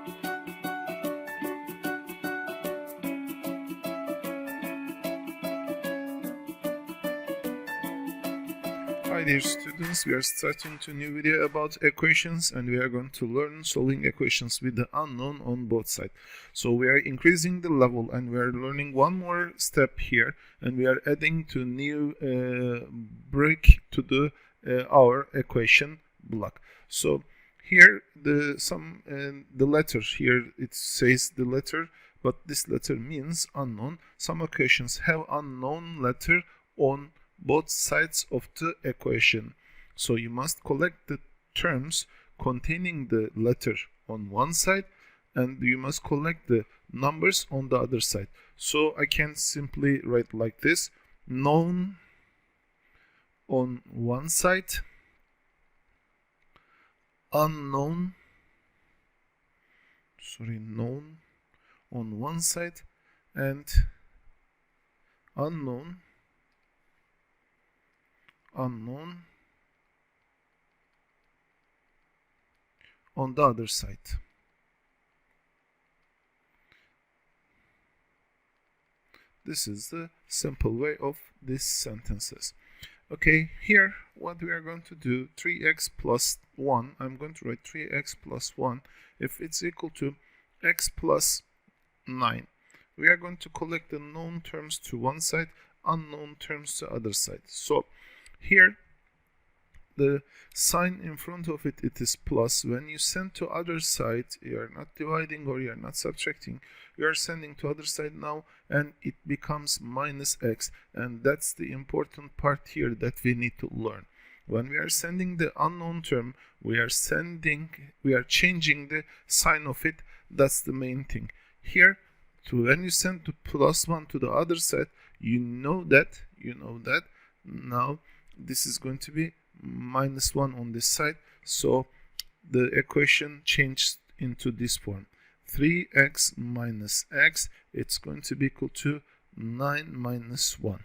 Hi dear students, we are starting a new video about equations, and we are going to learn solving equations with the unknown on both sides. So we are increasing the level and we are learning one more step here, and we are adding to new brick to the our equation block. So here the letter here, it says the letter, but this letter means unknown. Some equations have unknown letter on both sides of the equation. So you must collect the terms containing the letter on one side, and you must collect the numbers on the other side. So I can simply write like this: known on one side, known on one side, and unknown on the other side. This is the simple way of these sentences. Okay, here what we are going to do, 3x plus 1, I'm going to write 3x plus 1 if it's equal to x plus 9. We are going to collect the known terms to one side, unknown terms to other side. So here the sign in front of it is plus. When you send to other side, you are not dividing or you are not subtracting, you are sending to other side now, and it becomes minus x. And that's the important part here that we need to learn. When we are sending the unknown term, we are changing the sign of it. That's the main thing here. When you send to plus 1 to the other side, you know that now this is going to be minus 1 on this side. So the equation changed into this form: 3x minus x, it's going to be equal to 9 minus 1.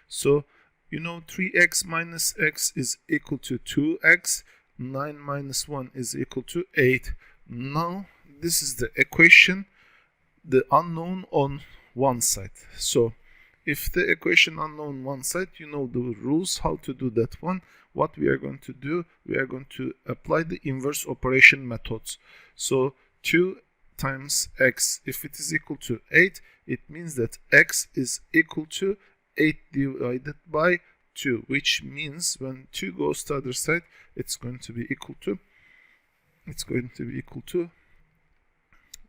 So 3x minus x is equal to 2x, 9 minus 1 is equal to 8. Now this is the equation, the unknown on one side. So if the equation unknown one side, you know the rules how to do that one. What we are going to do, we are going to apply the inverse operation methods. So 2 times x, if it is equal to 8, it means that x is equal to 8 divided by 2, which means when 2 goes to the other side, it's going to be equal to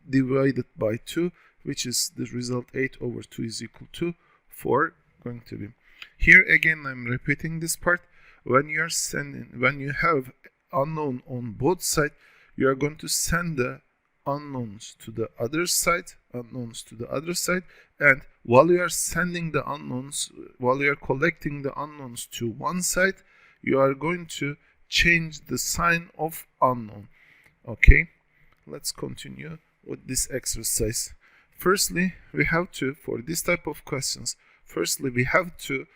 divided by 2, which is the result 8 over 2 is equal to 4 going to be. Here again I'm repeating this part. When you have unknown on both sides, you are going to send the unknowns to the other side, and while you are sending the unknowns, while you are collecting the unknowns to one side, you are going to change the sign of unknown. Okay, let's continue with this exercise. Firstly, we have to, for this type of questions, we have to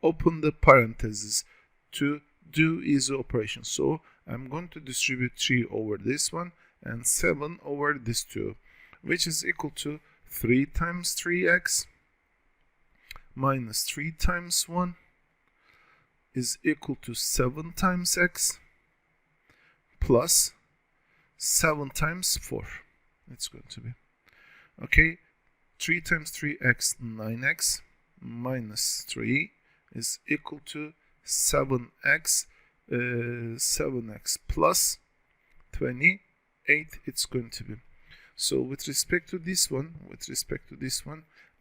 open the parentheses to do easy operations. So I'm going to distribute 3 over this one and 7 over this 2, which is equal to 3 times 3x minus 3 times 1 is equal to 7 times x plus 7 times 4. It's going to be, okay, 3 times 3x, 9x, minus 3 is equal to 7x, 7x plus 28, it's going to be. So with respect to this one,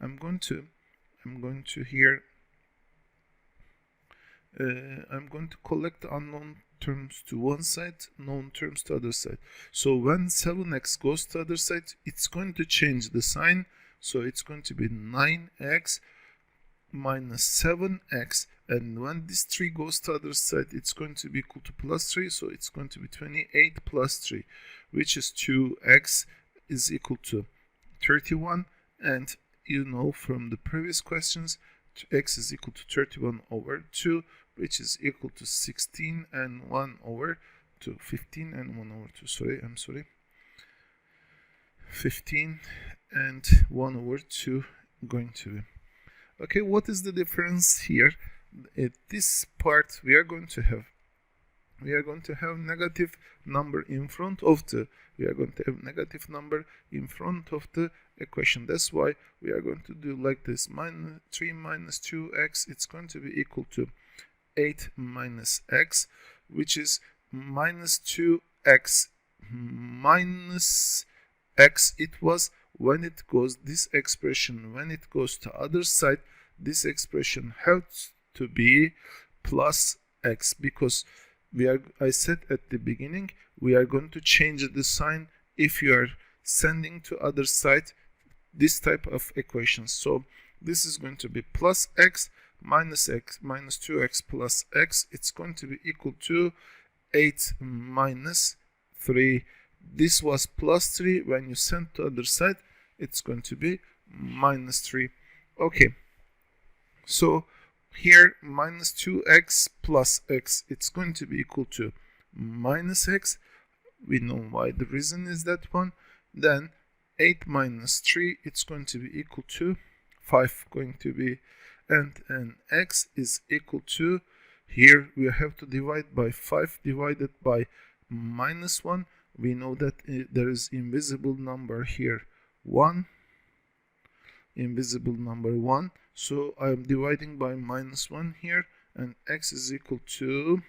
I'm going to collect the unknown terms to one side, known terms to other side. So when 7x goes to other side, it's going to change the sign. So it's going to be 9x minus 7x, and when this 3 goes to other side, it's going to be equal to plus 3. So it's going to be 28 plus 3, which is 2x is equal to 31. And you know from the previous questions, x is equal to 31 over 2, which is equal to 16 and 1 over 2. 15 and 1 over 2. I'm sorry. 15 and 1 over 2 going to be. Okay, what is the difference here? At this part we are going to have negative number in front of the equation. That's why we are going to do like this: minus 3 minus 2x, it's going to be equal to 8 minus x, which is minus 2x minus x. It was when it goes this expression, when it goes to other side, this expression has to be plus x, because I said at the beginning we are going to change the sign if you are sending to other side this type of equations. So this is going to be plus x minus 2x plus x. It's going to be equal to 8 minus 3. This was plus 3. When you send to other side, it's going to be minus 3. Okay, so here minus 2x plus x, it's going to be equal to minus x. We know why. The reason is that one. Then 8 minus 3, it's going to be equal to 5 going to be, and x is equal to, here we have to divide by 5 divided by minus 1. We know that there is invisible number here, 1, invisible number 1. So I am dividing by minus 1 here, and x is equal to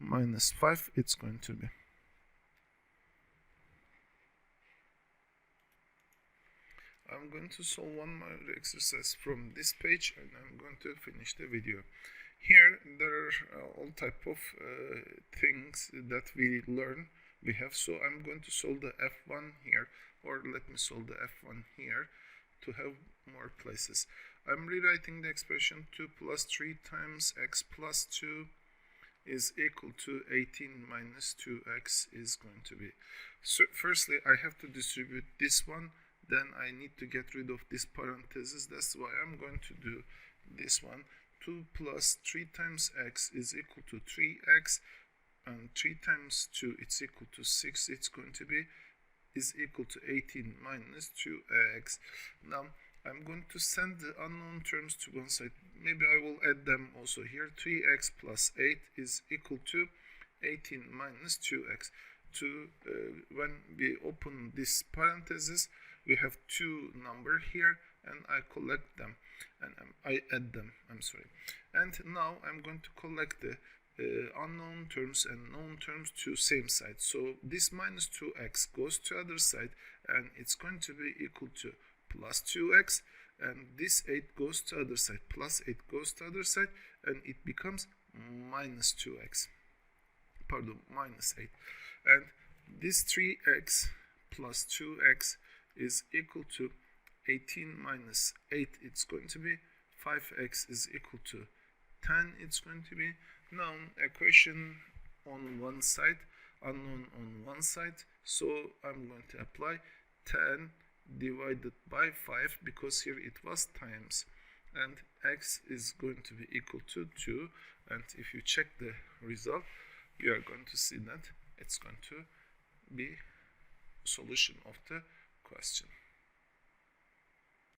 minus 5. It's going to be. I'm going to solve one more exercise from this page, and I'm going to finish the video. Here there are all type of things that we have. So I'm going to solve the f1 here, or let me solve the f1 here to have more places. I'm rewriting the expression 2 plus 3 times x plus 2 is equal to 18 minus 2x is going to be. So firstly I have to distribute this one, then I need to get rid of this parenthesis. That's why I'm going to do this one. 2 plus 3 times x is equal to 3x, and 3 times 2 it's equal to 6. It's going to be is equal to 18 minus 2x. Now I'm going to send the unknown terms to one side. Maybe I will add them also here. 3x plus 8 is equal to 18 minus 2x. When we open this parenthesis, we have two number here, and I collect them, and I add them, and now I'm going to collect the unknown terms and known terms to same side. So this minus 2x goes to other side, and it's going to be equal to plus 2x, and this 8 goes to other side, plus 8 goes to other side, and it becomes minus 2x, minus 8. And this 3x plus 2x is equal to 18 minus 8. It's going to be 5x is equal to 10. It's going to be. Now equation on one side, unknown on one side, so I'm going to apply 10 divided by 5, because here it was times, and x is going to be equal to 2, and if you check the result, you are going to see that it's going to be solution of the question.